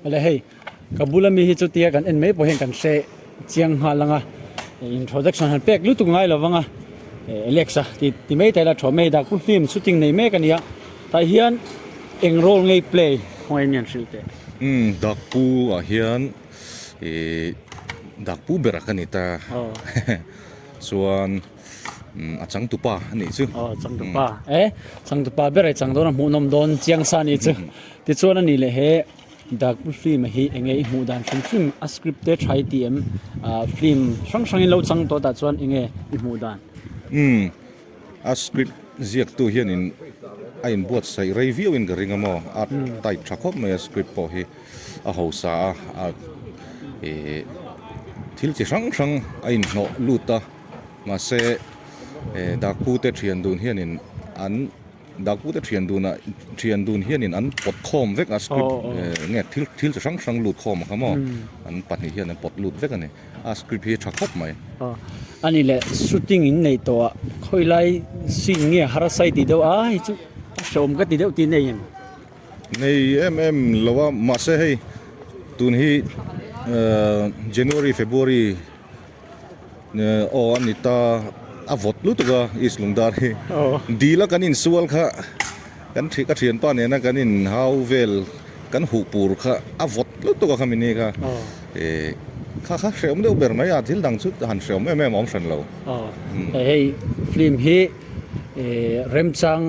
อะไรให้กับบุลมีฮิจุเตียกันเอ็นไม่พอเห็นกันเสเจียงหาลังอ่ะอินโทรดักชันหันเป็กรู้ตุงไงหรอวังอ่ะเล็กซ่าที่ไม่แต่ละชอบไม่ดักฟิล์มชูตติ้งในเมกันเนี่ยแต่เฮียนเอ็งโรลไงเพลย์ของเอ็นยันสิลเตดักปูเฮียนดักปูเบรักกันนี่ตาส่วนจังตุปานี่ซึจังตุปาจังตุปาเบรักจังโดนหมูนมโดนเจียงซานี่ซึที่ส่วนนั้นนี่เลยเฮดักฟิล์มฮีเองไงหมูดานฟิล์มสคริปต์เตอร์ใช้ทีเอ็มฟิล์มช่างๆเราจังตัวตัดส่วนเองไงหมูดานสคริปต์เรียกตัวเฮียนินไอ้บทใส่รีวิวอินกระริงมั้งไต่ชักคบมาสคริปต์พอฮีหัวซาทิลจะช่างไอ้หนอลูตามาเสดักพูดเทียนดูเฮียนินอันดักพูดเทียนดูนะเทียนดูเฮียนินอันปดคอมเวกสคริปต์เงี้ยทิลจะช่างลูดคอมเขามั้งอันปัดนี่เฮียนินปดลูดเวกกันนี่สคริปต์เฮียชักคบไหมอันนี้แหละชูตติ้งในตัวค่อยไล่สิ่งเงี้ยฮาร์ไซติเดียวจุชมก็ติเดียวตีนี่ยังในเราว่ามาเสให้ตุนฮีJanuary February อันนี้ตาอวดลุตก็อิสลุงดารีดีแล้วกันอินสวลค่ะกันที่กระเทียนป้าเนี่ยนะกันอินฮาวเวลกันหูปูร์ค่ะอวดลุตก็คำนี้ค่ะข้าเชื่อมเดียวเบอร์ไม่อาทิตย์ดังสุดหันเชื่อมไม่มองฉันเราเฮ้ยฟิล์มฮีเริ่มจัง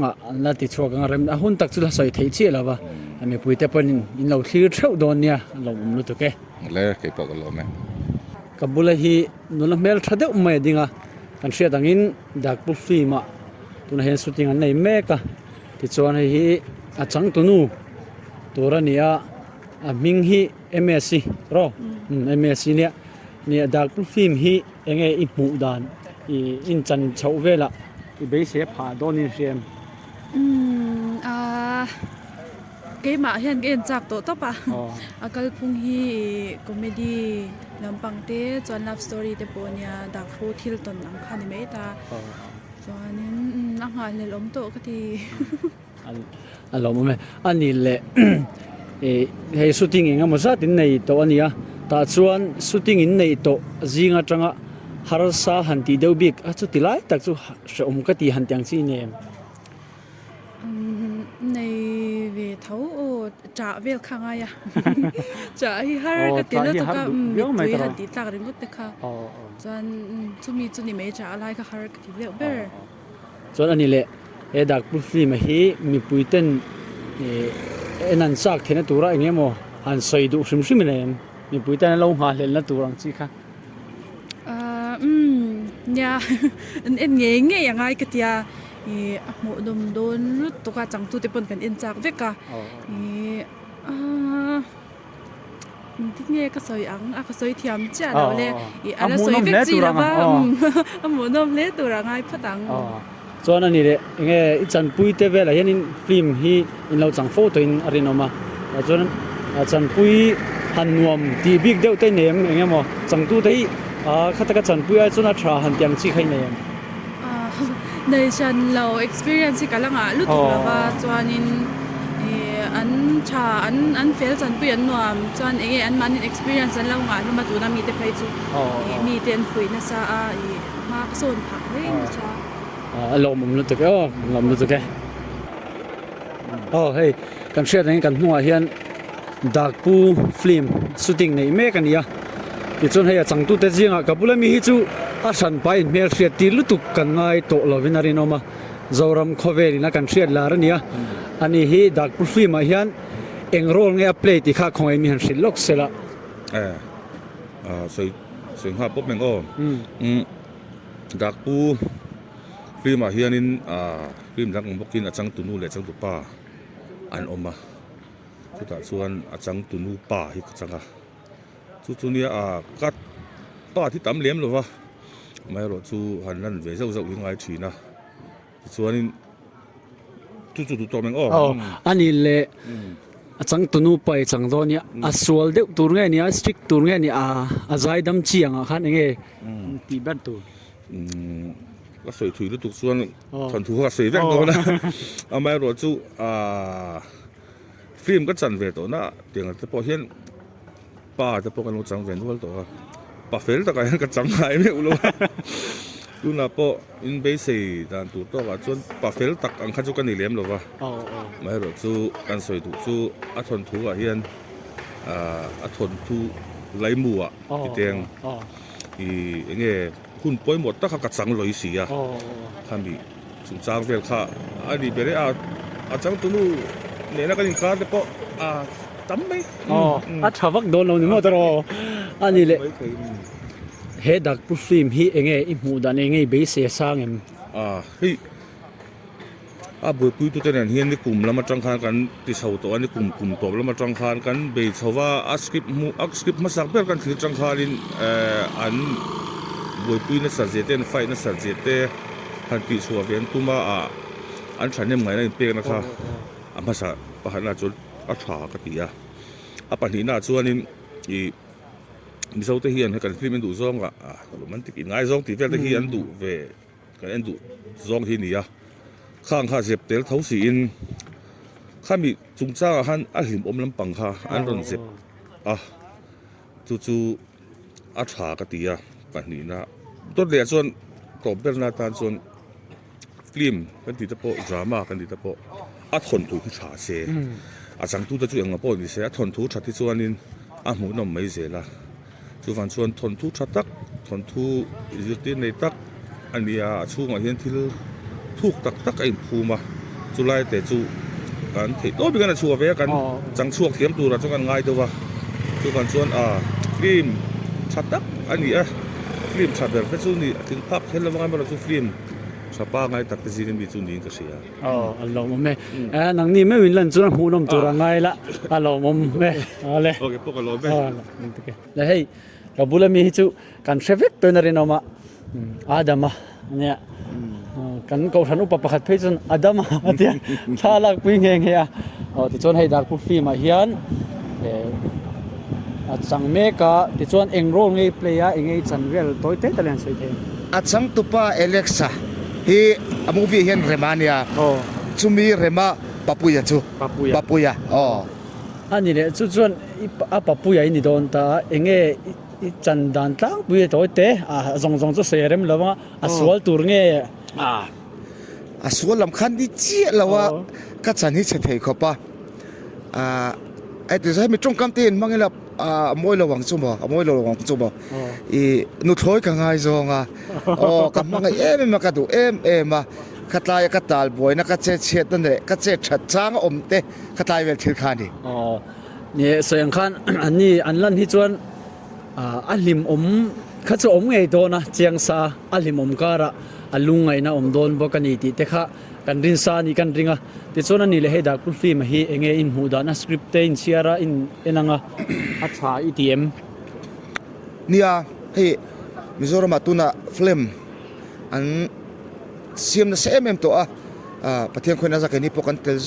นั่นติดชัวกันเริ่มหุ่นตักสุดละสอยที่เชี่ยแล้ววะอันนี้พูดแต่เป็นอินเราที่เท่าโดนเนี่ยเราไม่รู้ตัวแกเลยเก็บปากเราไหมกับบุลฮีนู่นเมลทัดเดอไม่ดิ้งอ่ะกันเชื่อดังอินดักบุฟฟี่มาตัวนั้นเห็นสุดที่งั้นในเมกะที่ชวนให้อาจังตัวนู้ตัวนั้นเนี่ยมิงฮีเอ็มเอสซีรอเอ็มเอสซีเนี่ยดักบุฟฟี่ฮีเองอินหมู่ดานอินจันเฉาเวล่ะอีเบสเสียผ่าโดนอินเชียมเกมเห็นเกมจากตัวต่อปะกัลพุงฮีคอมเมดี้ลำปังเต้จวนลับสตอรี่เตปเนียดักฟูทิลตันน้ำคันไม่ตาจวนนี้นักหาเลยล้มโตก็ทีอันล้มไหมอันนี้แหละให้ชูตติ้งเองมันจะติดในตัวนี้แต่ชวนชูตติ้งอินในตัวจิงอ่ะจังอ่ะฮาร์ซ่าหันตีเดียวบิกจุดที่ไล่แต่จุดชมก็ตีหันยังซีเนี่ยในเวทเอาจ่าเวลข้างไงจ่าที่ฮาร์ก็ตีแล้วตัวก็มีตัวหันตีตากเรื่องก็เด็กค่ะจนจุมีจุนี่ไม่จ่าอะไรก็ฮาร์ก็ตีเร็วเบอร์จนอันนี้แหละดักบุฟฟี่มาฮีมีปุยเต้นนันซักเทนตัวอะไรเงี้ยมั้งหันใส่ดูชิมเลยมีปุยเต้นเราหาเล่นแล้วตัวรังสิค่ะเนี่ยเอ็นเงี้ยยังไงก็ที่หมูดมโดนรุดตัวจังตัวเตปนกันเอ็นจากเวกะที่เนี่ยก็สวยก็สวยเทียมจ้าเราเลยอะไรสวยเวกจีแล้วบ้างหมูนมเละตัวง่ายพอดังส่วนอันนี้เลยยังไงจันปุยเตเวลาเห็นฟิล์มฮีอินเราจังโฟตัวอินอะไรนอมาส่วนจันปุยหันนวมที่บิ๊กเดียวเต้นเนี่ยยังไงมั้งจังตัวที่ข้าตะกันจันปุยไอ้ส่วนอัตราหันเตียงชี้ใครเนี่ยในฉันเรา experience กันแล้วลุตุลว่าจวนนินอันชาอันเฟลจันปุยอันนวมจวนอันมัน experience แล้วเรามาตัวนั้นมีแต่ไปจุมีเตียนฝุ่นนะซะมาโซนผักเลยนะจ๊ะลมรู้สึกลมรู้สึกเฮ้ยกันเชื่ออย่างนี้กันหัวเฮียนดักปูฟิล์มชูตติ้งในเมกันเนี่ยที่จนให้จังตุเตจิงกับบุลมีฮิจูอาชันไปเมียเสียตีลุตุกันง่ายโตลวินารีนอมาจาวรำคอเวรีนักการเชียร์ลาร์เนี่ยอันนี้ฮีดักปูฟิล์มเฮียนเองโรลเงียเพลย์ที่ข้าของเอมีหันสิล็อกเสละสวยงามปุ๊บมันก็ดักปูฟิล์มเฮียนินฟิล์มดักของพวกกินอาจังตุนูเลยจังตุป้าอันออกมาสุดท้ายส่วนอาจังตุนูป้าฮิกจังอ่ะสุดนี้กัดป้าที่ตั้มเลี้ยมหรือวะไม่รู้จู่หันนั่นเวเซายังไงทีนะส่วนนี้จู่ตัวมันอันนี้เลยจังตุนูไปจังตัวเนี้ยสวลเด็กตัวเงี้ยเนี่ยสติ๊กตัวเงี้ยเนี่ยใจดำเชียงขันยังไงตีบัตรตัวก็สวยถุยแล้วถูกส่วนถอนถูกก็สวยแบงตัวนะไม่รู้จู่ ฟิล์มก็จันเวตัวนะเตียงแต่พอเห็นป้าแต่พอกันรู้จังเวนทุกตัวป้าเฟลตะกันก็จังหายไม่รู้ดูนะพออินเบสิตานตัวตัวว่าจนป้าเฟลตักอังคันจุกันนี่เลี้ยมหรอวะไม่หรอกจูกันสวยถูกจูอัทนถูอ่ะเฮียนอัทนถูไหลมัวที่เตียงอีเงี้ยคุณป่วยหมดตั้งกัดสังลอยสีอ่ะท่านบีสุจางเวลค่าอันนี้เป็นอาจังตัวนู้เนี่ยนักการินคาแต่พอตั้มไหมชาวบักโดนเราหนึ่งตัวอันนี้เลยเฮดักปุ๊ฟิล์มฮีเองอิมูดันเองเบสเสียสร้างเองเฮ้ยบุยปุยตัวเนี่ยเฮียนในกลุ่มแล้วมาจังคานกันติดเสาตัวในกลุ่มตัวแล้วมาจังคานกันเบสว่าสคริปต์มาสักเพื่อกันคือจังคารินอันบุยปุยในสัตว์เจตในไฟในสัตว์เจตพันปีชัวเวียนตัวมาอันฉันเนี่ยหมายในเปียนะครับภาษาปะหันนาจนอัฐากติยาปัญหาหน้าส่วนนี้มีเสาที่เฮียนให้กันที่มันดูซ่องก็มันติดง่ายซ่องที่เวลที่เฮียนดูเวกันดูซ่องที่นี่ข้างข้าเจ็บเตลเท้าสีอินข้ามีจุงจ้าหันหิมอมลำปังข้าอันรอนเจ็บจู่อัฐากติยาปัญหาหน้าตัวเดียส่วนกบเป็นนาตาส่วนฟิล์มกันติดตะโปดราม่ากันติดตะโปทนถูกชาเสจังตู้จะจุยงมาปนดิเสทนถูกชาที่ส่วนนี้หมูน้ำไม่เสละจู่ฟันส่วนทนถูกชาตักทนถูกยึดติดในตักอันนี้ช่วงเห็นที่ถูกตักไอ้ภูมาจู่ไล่แต่จู่กันที่ตัวเป็นกันชัวเวกันจังช่วงเทียมตัวเราจังกันง่ายตัวจู่ฟันส่วนฟิล์มชาตักอันนี้ฟิล์มชาเบอร์เพชรส่วนนี้ถึงภาพเห็นแล้วว่ามันจู่ฟิล์มชาวบ้านไงตักแต่จีนมีจุดนี้ก็เสียอัลโหลมไม่นังนี่ไม่วินลันจุนหูน้ำตัวไงละอัลโหลมไม่อะไรโอเคพวกอัลโหลมไม่แล้วให้กับบุลมีฮิจูกันเชฟเวกตัวนั้นเองมาดามะเนี่ยกันเขาทันอุปปักเพจนดามะเดียชาลักวิ่งเฮียที่ชวนให้ดักผู้ฟีมาเฮียนจังเมกะที่ชวนเองโรลไงเพลย์เองไงจันเวลตัวเตะตะเลนสวยเทจังตุปะเอเล็กซ่าฮีมูฟี่เห็นเรมาเนี่ยจุมีเรมาปะปุยจูปะปุยอันนี้เนี่ยส่วนปะปุยนี่โดนตาเองจันดันตั้งปุยตัวเตะจงจะเสียเร็มแล้วว่าสวลตัวเงี้ยสวลลำคันที่เจี๊ยแล้วว่าก็จันนี่เฉยๆเขาปะไอ้ตัวใช้ไม่ตรงคำเตือนมั้งไงล่ะมวยระวังจุ่มบ่มวยระวังจุ่มบ่นุถอยกันไงจงกับมังไงมากระดูมาขัดลายขัดตาลบ่อยนักเจ็ดนั่นแหละก็เจ็ดชัดจ้างเตะขัดลายเวลถือขานี่เนี่ยเสียงขันอันนี้อันลั่นที่จวนอัลลิมขัดจะไงโดนะเจียงซาอัลลิมการะอัลลุงไงนะโดนบอกกันนี่ติเตะกันรินซานี่กันริงที่ส่วนนี้เลยให้ดักผู้ฟิล์มฮีเองอินหูดานะสคริปต์อินเชียร์อินังอัชาอีทีเอ็มเนี่ยให้มิโซรามาตุนะฟิล์มอันเสียมนะเซมเอ็มตัวปะเทียงคนน่าจะแค่นี้พวกกันเตล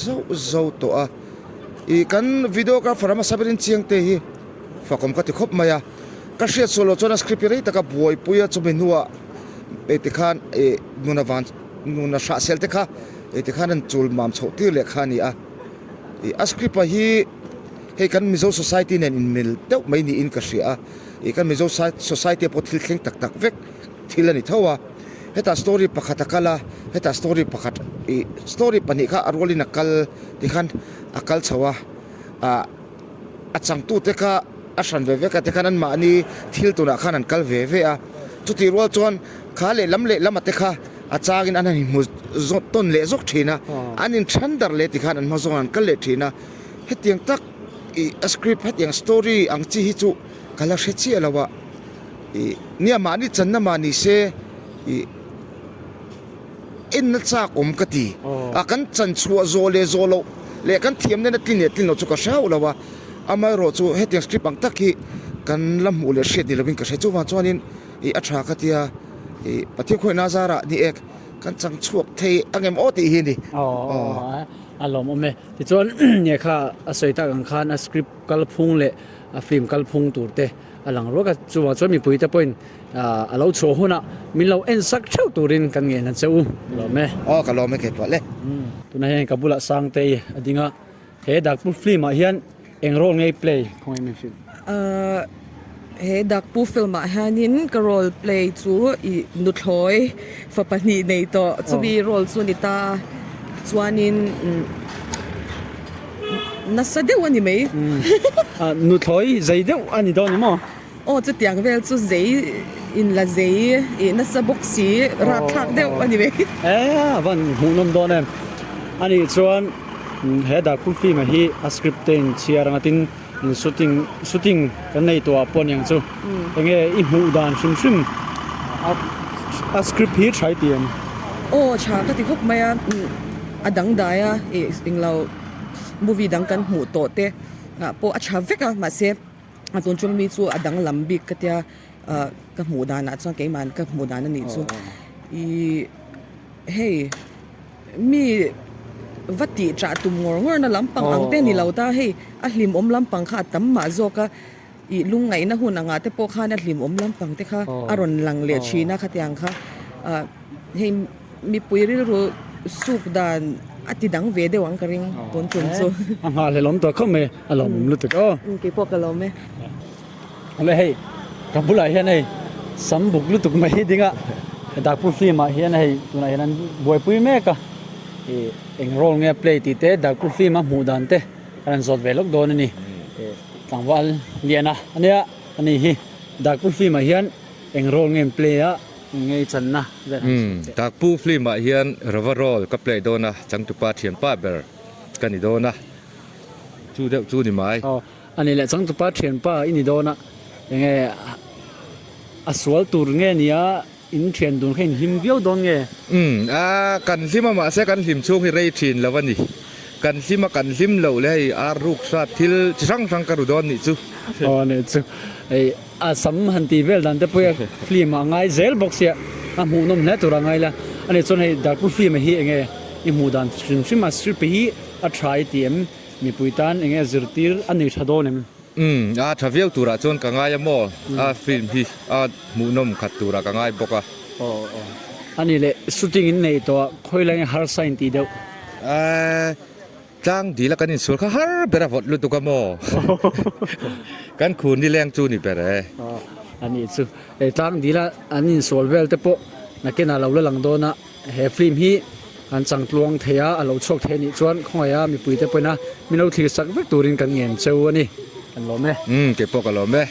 โซตัวอีกันวิดีโอกราฟร์มาสับเรินเชียงเตฮีฝากผมก็ติดคบมายาก็เชียร์โซโล่จนสคริปต์เลยแต่ก็บวยปุยจะเป็นหัวติขันนูนาวันนูนาชาเซลติค่ะติขันนั้นจูลมามโชติเล็กขันนี่สคริปต์ฮีให้กันมิโซ society เนี่ยอินมิลเดี๋ยวไม่นี่อินก็เสียกันมิโซ society พอทิลเข่งตักเวกทิลนี่เท่าว่าเฮต้าสตอรี่ประคัตกะละเฮต้าสตอรี่ประคัตสตอรี่ปนิกะอารวลินักกัลติขันอักกัลชาวจังตูเตกะฉันเวกะเตขันนั้นมาอันนี้ทิลตัวนักขันนั้นกัลเวจุดที่รัวจวนขาเล่ลำมาเตะอาจารย์อันนั้นมุจต้นเละจกทีนะอันนี้ฉันดาร์เละที่ขานั้นมาส่งอันกัลเละทีนะเฮตียงตักสคริปต์เฮตียงสตอรี่อังจีฮิจูกัลลักเชชีอะไรวะเนี่ยมานี่จันน่ะมานี่เซอินนัดจากอมกตีกันจันชัวโซเลโซโลเละกันเทียมเนี่ยตินเราจุกเช้าแล้ววะอามาโรจูเฮตียงสคริปต์อังตักกันลำหูเลเชดิลวินก็ใช้จูวันจวนนี้อัชากติยาปฏิคุยนาซาระนี่เอกกันจังช่วงเทอังเอ็มโอตีหินดิอารมณ์อมที่จวนเนี่ยค่ะอาศัยตากังคานสคริปต์กัลพุงเละฟิล์มกัลพุงตัวเตะหลังรู้ก็จูว่าจวนมีปุ๋ยตะปนเราโชว์หุ่นมีเราเอ็นสักเช่าตัวรินกันเงินนั่นเจ้าหรอแม่กันเราไม่เก็บไว้เลยตัวนั้นกับบุรุษสังเตยอดีงะ he dak pul film ah hian eng role ngei play khong em film he dak pu film ah hanin ka role play chu I nuthloi fa pani nei to chu bi role chu ni ta chuanin nasade wani mai nu thoi zai deu ani do ni mo o chu tiang vel chu zei in la zei I nasabok si ra thak deu ani mai van hunom do nem ani chuan he dak pul film ah hi a script ten chiarangatin shooting kan nei to apon yang chu enge I mu dan shim a script hi thai tiam o cha ka ti khop maya adang daya inglau movie dang kan hmu to te po acha veka ma se atun chung mi chu adang lambi ka tia ka hmu dana chuan ke man ka hmu dana ni chu I hey mi vati cha tum ngor na lampang ang te ni lauta hey a hlim om lampang kha tam ma zo ka I lungai na hun anga te po kha na hlim om lampang te kha aron lang le china kha tiang kha hey mi puiri ro suk dan ati dang ve de wang karing ton chun chu anga le lom to khome alom lu tu ko ke po ka lo me ale hey kabula hian hey sambuk lu tuk mai dinga dak pu film ah hian hey tuna hian boy pui me ka eng role nge play ti te dak pu film ah mu dan te an zot velok don ni tangwal liana ania ani hi dak pu film ah hian eng role nge play a ngei chan na dak pu film ah hian ravarol ka play dona changtupa thiam pa ber kani dona chu ni mai ani le changtupa thian pa ini dona nge aswal tur nge nia in thian dun khain him viau don nge kan hlima ma se kan hlim chung hi rei thin lawani kan hlima kan hlim lo le a ruk sa thil chang ka ru don ni chu ne chu ei a sam han ti vel dan te poya film a ngai zel box ya a mu nom ne tur ngai la ani chon hei dak pu film hi nge I mu dan shim ma strip hi a try tm mi puitan nge zirtir ani thadonem a travel tura chon ka ngai mo a film hi a mu nom khat tura ka ngai boka ani le shooting in nei to khoilang har sign ti deu tlang di la kanin sur kha har bera vot lu tu ka mo kan khun ni leng chu ni pere ani chu e tlang dila anin solvel te po nakena lo la lang do na he film hi an chang tluang theya alo chok the ni chuan khongaya mi puite poina mino thil sak vek turin kan ngen cheu ani kan lo me ke po ka lo me